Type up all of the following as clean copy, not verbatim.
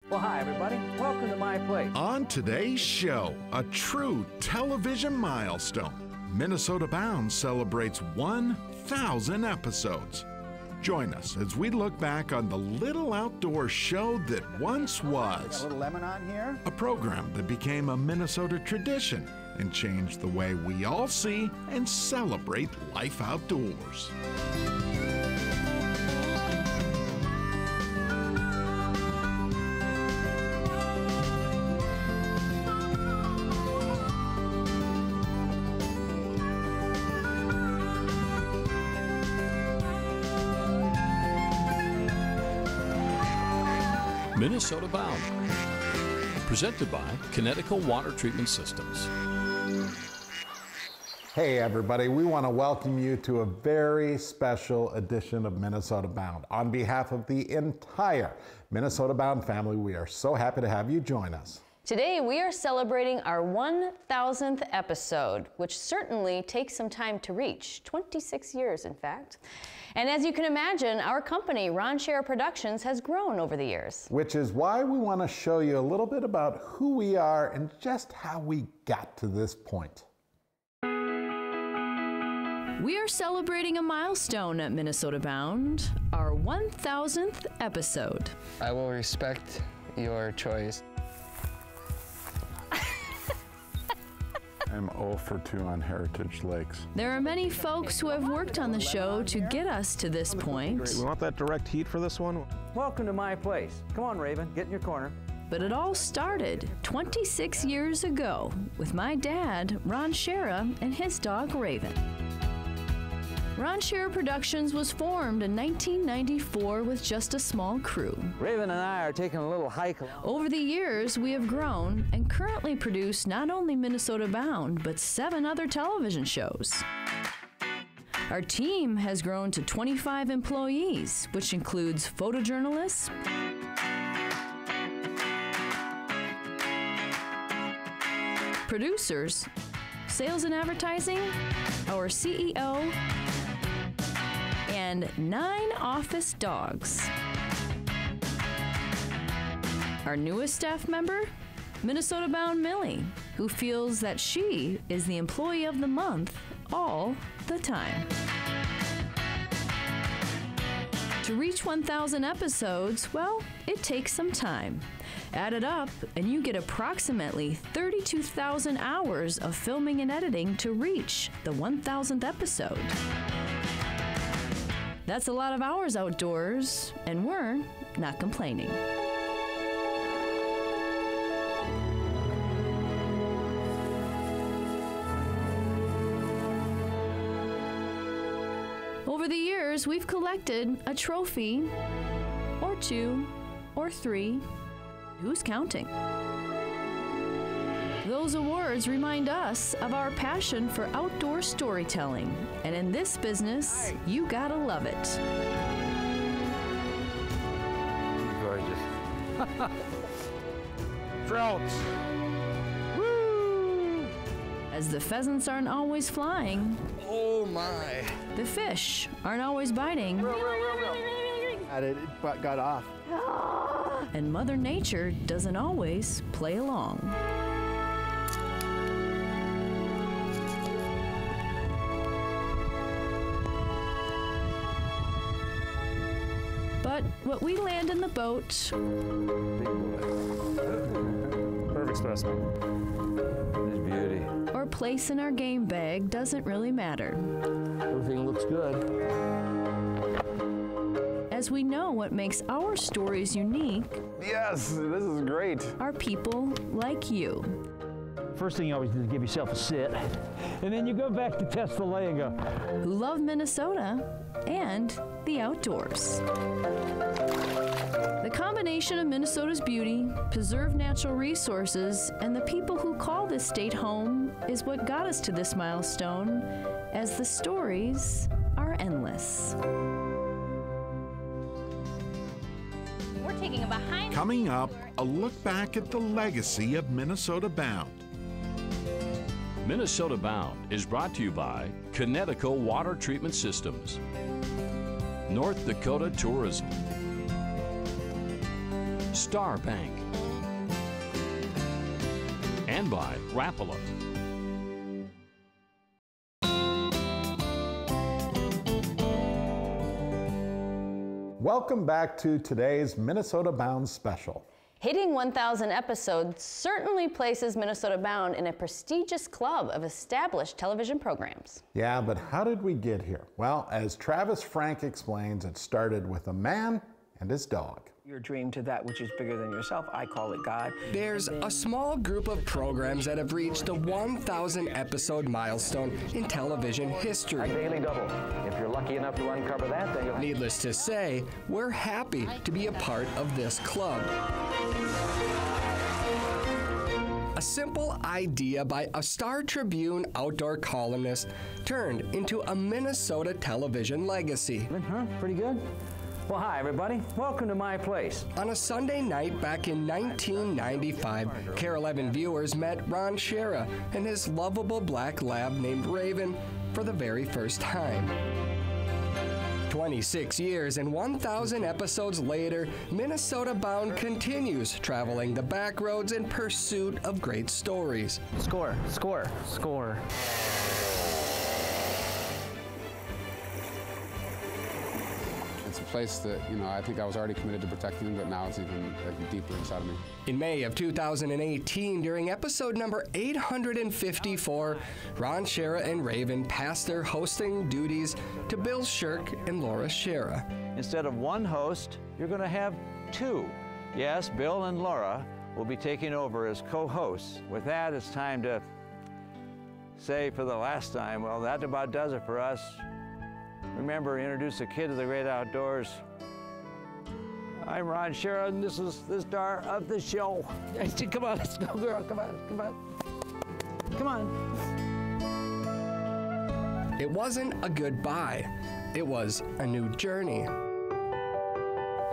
Well, hi, everybody. Welcome to my place. On today's show, a true television milestone. Minnesota Bound celebrates 1,000 episodes. Join us as we look back on the little outdoor show that once was. A little lemon on here. A program that became a Minnesota tradition and changed the way we all see and celebrate life outdoors. Minnesota Bound, presented by Connecticut Water Treatment Systems. Hey everybody, we want to welcome you to a very special edition of Minnesota Bound. On behalf of the entire Minnesota Bound family, we are so happy to have you join us. Today we are celebrating our 1,000th episode, which certainly takes some time to reach, 26 years in fact. And as you can imagine, our company, Ron Schara Productions, has grown over the years. Which is why we want to show you a little bit about who we are and just how we got to this point. We are celebrating a milestone at Minnesota Bound, our 1,000th episode. I will respect your choice. I'm 0 for 2 on Heritage Lakes. There are many folks who have worked on the show to get us to this point. We want that direct heat for this one. Welcome to my place. Come on, Raven, get in your corner. But it all started 26 years ago with my dad, Ron Schara, and his dog, Raven. Ron Schara Productions was formed in 1994 with just a small crew. Raven and I are taking a little hike. Over the years, we have grown and currently produce not only Minnesota Bound, but 7 other television shows. Our team has grown to 25 employees, which includes photojournalists, producers, sales and advertising, our CEO, and 9 office dogs. Our newest staff member, Minnesota Bound Millie, who feels that she is the employee of the month all the time. To reach 1,000 episodes, well, it takes some time. Add it up, and you get approximately 32,000 hours of filming and editing to reach the 1,000th episode. That's a lot of hours outdoors, and we're not complaining. Over the years, we've collected a trophy, or 2, or 3. Who's counting? Those awards remind us of our passion for outdoor storytelling. And in this business, you gotta love it. Gorgeous. Trouts. Woo! As the pheasants aren't always flying. Oh my. The fish aren't always biting. It got off. And Mother Nature doesn't always play along. But what we land in the boat, Perfect specimen. This beauty. or place in our game bag doesn't really matter, Everything looks good. as we know what makes our stories unique Yes, this is great. are people like you. First thing you always do is give yourself a sit, and then you go back to test the lay and go, who love Minnesota and the outdoors. The combination of Minnesota's beauty, preserved natural resources, and the people who call this state home is what got us to this milestone, as the stories are endless. We're taking a behind. Coming up, a look back at the legacy of Minnesota Bound. Minnesota Bound is brought to you by Connecticut Water Treatment Systems, North Dakota Tourism, Star Bank, and by Rapala. Welcome back to today's Minnesota Bound special. Hitting 1,000 episodes certainly places Minnesota Bound in a prestigious club of established television programs. Yeah, but how did we get here? Well, as Travis Frank explains, it started with a man and his dog. Your dream to that which is bigger than yourself, I call it God. There's a small group of programs that have reached the 1,000 episode milestone in television history. A daily double. If you're lucky enough to uncover that, then you'll... Needless to say, we're happy to be a part of this club. A simple idea by a Star Tribune outdoor columnist turned into a Minnesota television legacy. Huh? Pretty good? Well, hi, everybody. Welcome to my place. On a Sunday night back in 1995, KARE 11 viewers met Ron Schara and his lovable black lab named Raven for the very first time. 26 years and 1,000 episodes later, Minnesota Bound continues traveling the back roads in pursuit of great stories. Score, score, score. It's a place that, I think I was already committed to protecting, but now it's even deeper inside of me. In May of 2018, during episode number 854, Ron Schara and Raven passed their hosting duties to Bill Sherck and Laura Schara. Instead of one host, you're going to have two. Yes, Bill and Laura will be taking over as co-hosts. With that, it's time to say for the last time, well, that about does it for us. Remember, introduce a kid to the great outdoors. I'm Ron Schara, and this is the star of the show. Come on, let's go, girl. Come on, come on. Come on. It wasn't a goodbye. It was a new journey.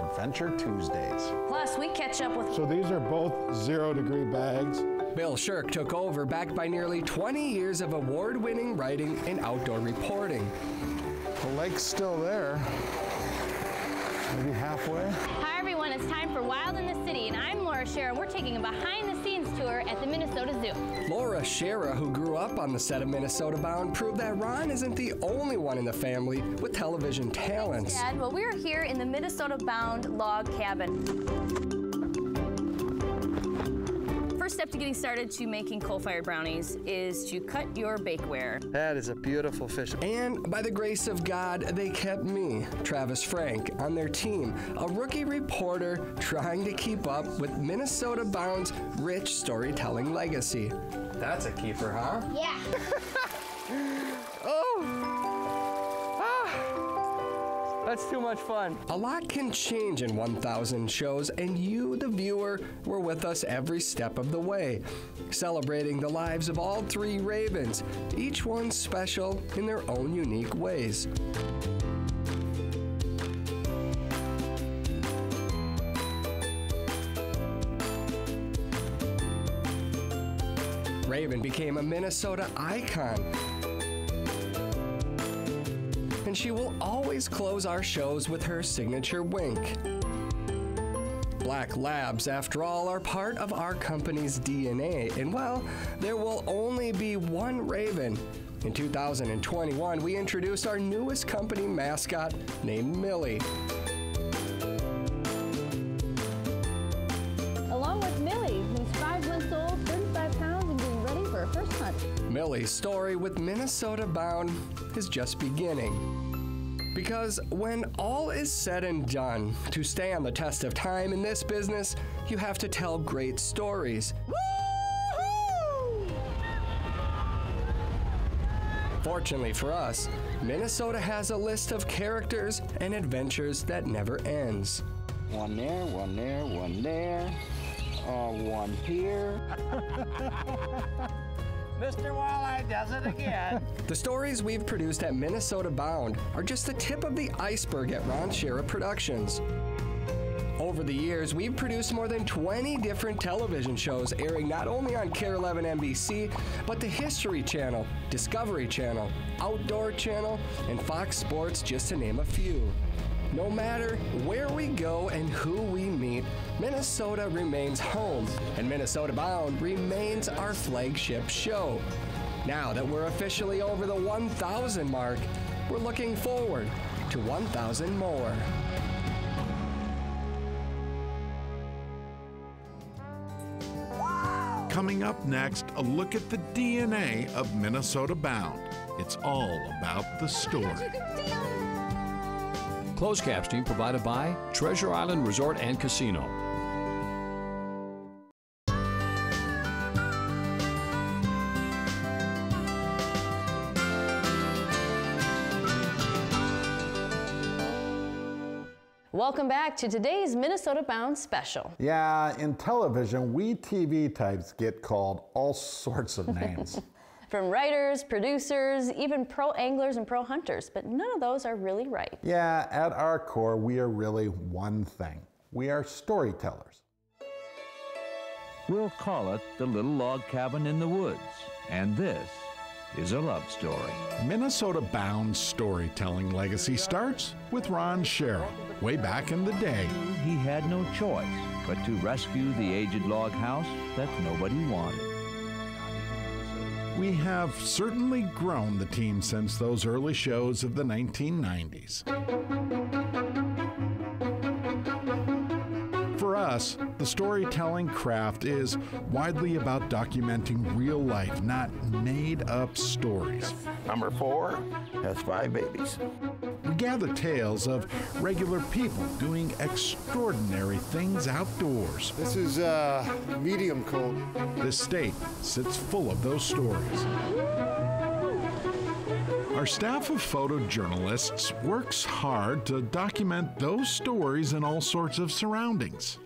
Adventure Tuesdays. Plus, we catch up with... So these are both 0-degree bags. Bill Sherck took over, backed by nearly 20 years of award-winning writing and outdoor reporting. The lake's still there. Maybe halfway. Hi everyone, it's time for Wild in the City, and I'm Laura Schara, and we're taking a behind-the-scenes tour at the Minnesota Zoo. Laura Schara, who grew up on the set of Minnesota Bound, proved that Ron isn't the only one in the family with television talents. Thanks, Dad. Well, we're here in the Minnesota Bound log cabin. First step to getting started to making coal-fired brownies is to cut your bakeware. That is a beautiful fish. And by the grace of God, they kept me, Travis Frank, on their team, a rookie reporter trying to keep up with Minnesota Bound's rich storytelling legacy. That's a keeper, huh? Yeah. That's too much fun. A lot can change in 1,000 shows, and you, the viewer, were with us every step of the way, celebrating the lives of all three Ravens, each one special in their own unique ways. Raven became a Minnesota icon, and she will always close our shows with her signature wink. Black Labs, after all, are part of our company's DNA, and well, there will only be one Raven. In 2021, we introduced our newest company mascot named Millie. Along with Millie, who's 5 months old, 35 pounds, and getting ready for her first hunt. Millie's story with Minnesota Bound is just beginning. Because when all is said and done, to stay on the test of time in this business, you have to tell great stories. Woo-hoo! Fortunately for us, Minnesota has a list of characters and adventures that never ends. One there, one there, one there. One here. Mr. Walleye does it again. The stories we've produced at Minnesota Bound are just the tip of the iceberg at Ron Schara Productions. Over the years, we've produced more than 20 different television shows airing not only on KARE 11 NBC, but the History Channel, Discovery Channel, Outdoor Channel, and Fox Sports, just to name a few. No matter where we go and who we meet, Minnesota remains home, and Minnesota Bound remains our flagship show. Now that we're officially over the 1,000 mark, we're looking forward to 1,000 more. Coming up next, a look at the DNA of Minnesota Bound. It's all about the story. Closed captioning provided by Treasure Island Resort and Casino. Welcome back to today's Minnesota Bound special. Yeah, in television, we TV types get called all sorts of names. From writers, producers, even pro anglers and pro hunters, but none of those are really right. Yeah, at our core, we are really one thing. We are storytellers. We'll call it The Little Log Cabin in the Woods, and this is a love story. Minnesota Bound's storytelling legacy starts with Ron Schara, way back in the day. He had no choice but to rescue the aged log house that nobody wanted. We have certainly grown the team since those early shows of the 1990s. For us, the storytelling craft is widely about documenting real life, not made-up stories. Number 4 has 5 babies. We gather tales of regular people doing extraordinary things outdoors. This is medium cold. This state sits full of those stories. Our staff of photojournalists works hard to document those stories in all sorts of surroundings.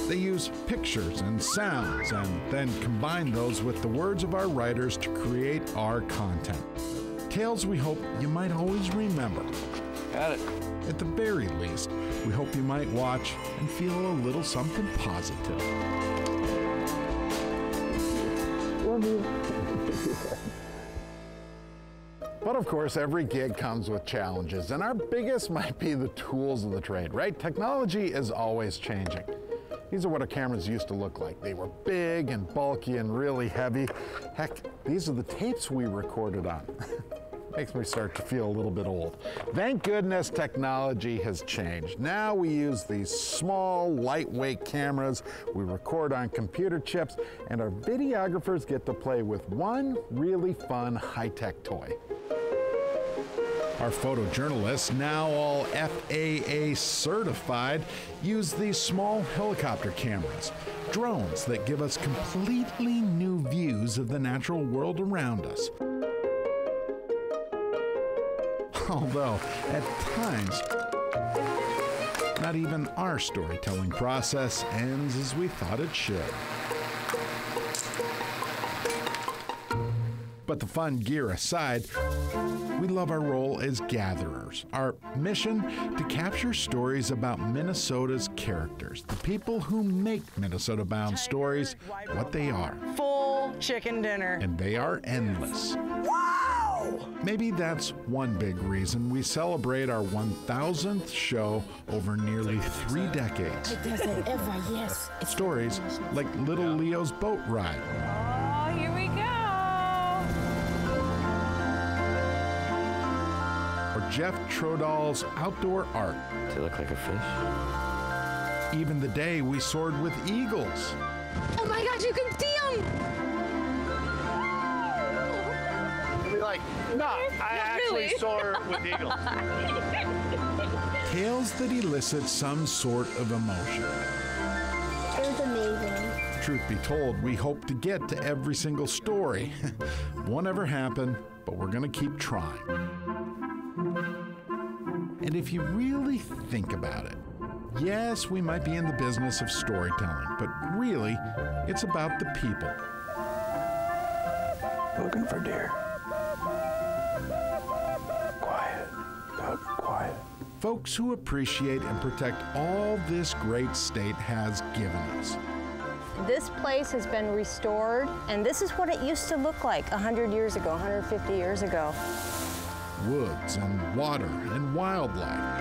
They use pictures and sounds and then combine those with the words of our writers to create our content. Tales we hope you might always remember. Got it. At the very least, we hope you might watch and feel a little something positive. But of course, every gig comes with challenges, and our biggest might be the tools of the trade, right? Technology is always changing. These are what our cameras used to look like. They were big and bulky and really heavy. Heck, these are the tapes we recorded on. Makes me start to feel a little bit old. Thank goodness technology has changed. Now we use these small, lightweight cameras. We record on computer chips, and our videographers get to play with one really fun high-tech toy. Our photojournalists, now all FAA certified, use these small helicopter cameras, drones that give us completely new views of the natural world around us. Although, at times, not even our storytelling process ends as we thought it should. But the fun gear aside, we love our role as gatherers. Our mission to capture stories about Minnesota's characters, the people who make Minnesota Bound stories what they are. Full chicken dinner. And they are endless. Wow! Maybe that's one big reason we celebrate our 1,000th show over nearly 3 decades. It doesn't ever, yes. Stories like Little Leo's boat ride. Oh, here we go. Or Jeff Trodal's outdoor art. Does it look like a fish? Even the day we soared with eagles. Oh my gosh, you can see them! Like, no, I actually soar with eagles. Tales that elicit some sort of emotion. It was amazing. Truth be told, we hope to get to every single story. Won't ever happen, but we're gonna keep trying. And if you really think about it, yes, we might be in the business of storytelling, but really, it's about the people. Looking for deer. Quiet. Quiet. folks who appreciate and protect all this great state has given us. This place has been restored, and this is what it used to look like 100 years ago, 150 years ago. Woods and water and wildlife.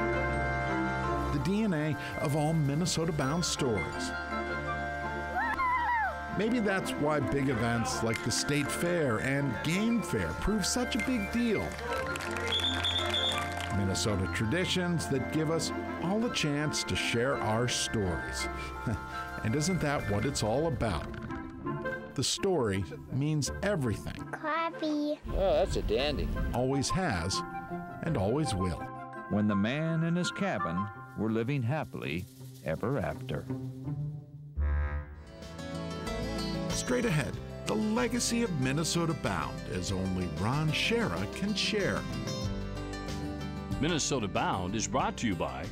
The DNA of all Minnesota-bound stories. Maybe that's why big events like the State Fair and Game Fair prove such a big deal. Minnesota traditions that give us all a chance to share our stories. And isn't that what it's all about? The story means everything. Coffee. Oh, that's a dandy. Always has and always will. When the man and his cabin were living happily ever after. Straight ahead, the legacy of Minnesota Bound as only Ron Schara can share. Minnesota Bound is brought to you by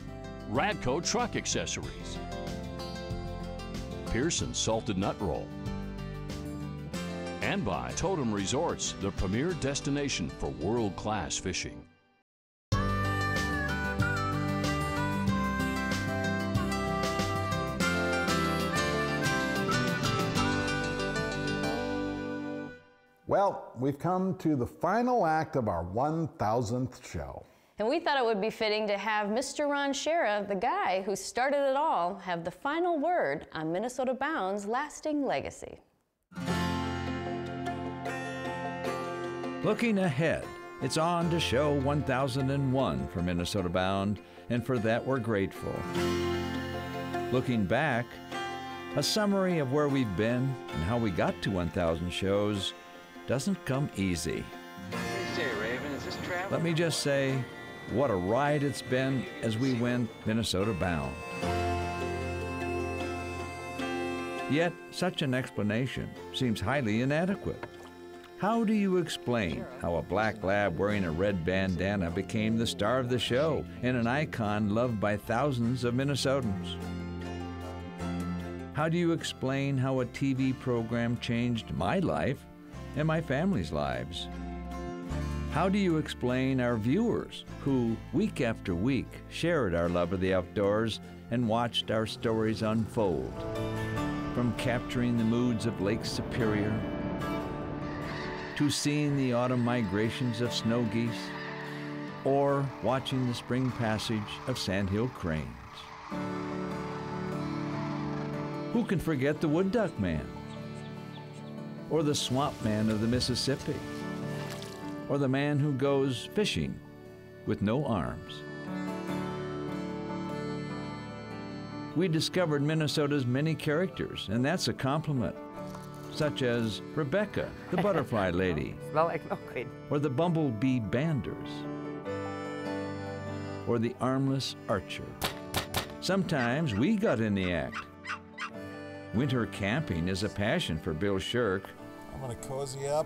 Radco Truck Accessories, Pearson Salted Nut Roll, and by Totem Resorts, the premier destination for world-class fishing. Well, we've come to the final act of our 1000th show. And we thought it would be fitting to have Mr. Ron Schara, the guy who started it all, have the final word on Minnesota Bound's lasting legacy. Looking ahead, it's on to show 1001 for Minnesota Bound, and for that we're grateful. Looking back, a summary of where we've been and how we got to 1000 shows doesn't come easy. What do you say, Raven? Is this travel? Let me just say, what a ride it's been as we went Minnesota Bound. Yet, such an explanation seems highly inadequate. How do you explain how a black lab wearing a red bandana became the star of the show and an icon loved by thousands of Minnesotans? How do you explain how a TV program changed my life and my family's lives? How do you explain our viewers who, week after week, shared our love of the outdoors and watched our stories unfold? From capturing the moods of Lake Superior, to seeing the autumn migrations of snow geese, or watching the spring passage of sandhill cranes. Who can forget the wood duck man? Or the swamp man of the Mississippi? Or the man who goes fishing with no arms? We discovered Minnesota's many characters, and that's a compliment, such as Rebecca, the butterfly lady, Smell like milkweed. or the bumblebee banders, or the armless archer. Sometimes we got in the act. Winter camping is a passion for Bill Sherck. I'm gonna cozy up.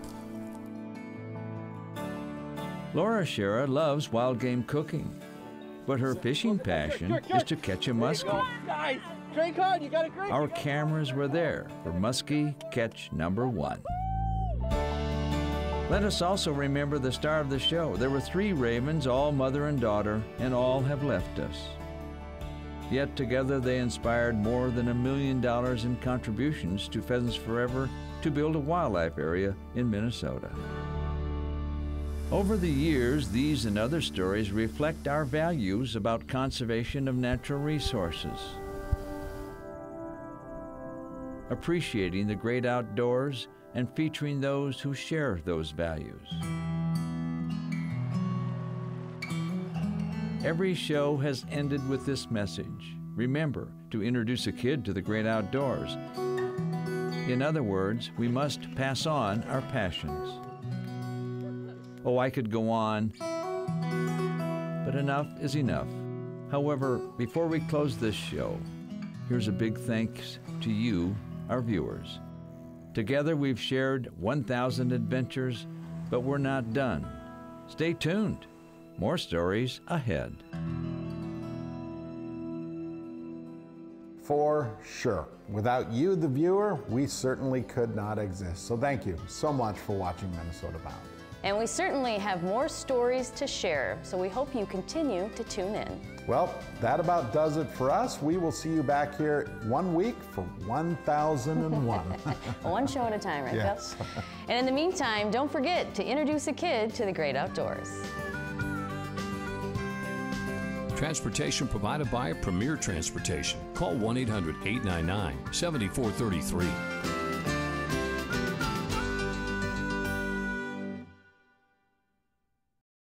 Laura Schara loves wild game cooking, but her fishing passion is to catch a muskie. Guys, drink on, you gotta drink. Our cameras were there for muskie catch #1. Let us also remember the star of the show. There were 3 ravens, all mother and daughter, and all have left us. Yet together they inspired more than $1 million in contributions to Pheasants Forever to build a wildlife area in Minnesota. Over the years, these and other stories reflect our values about conservation of natural resources, appreciating the great outdoors and featuring those who share those values. Every show has ended with this message. Remember to introduce a kid to the great outdoors. In other words, we must pass on our passions. Oh, I could go on, but enough is enough. However, before we close this show, here's a big thanks to you, our viewers. Together we've shared 1,000 adventures, but we're not done. Stay tuned. More stories ahead. For sure. Without you, the viewer, we certainly could not exist. So thank you so much for watching Minnesota Bound. And we certainly have more stories to share, so we hope you continue to tune in. Well, that about does it for us. We will see you back here 1 week for 1001. One show at a time, right, yes. Bill? And in the meantime, don't forget to introduce a kid to the great outdoors. Transportation provided by Premier Transportation. Call 1-800-899-7433.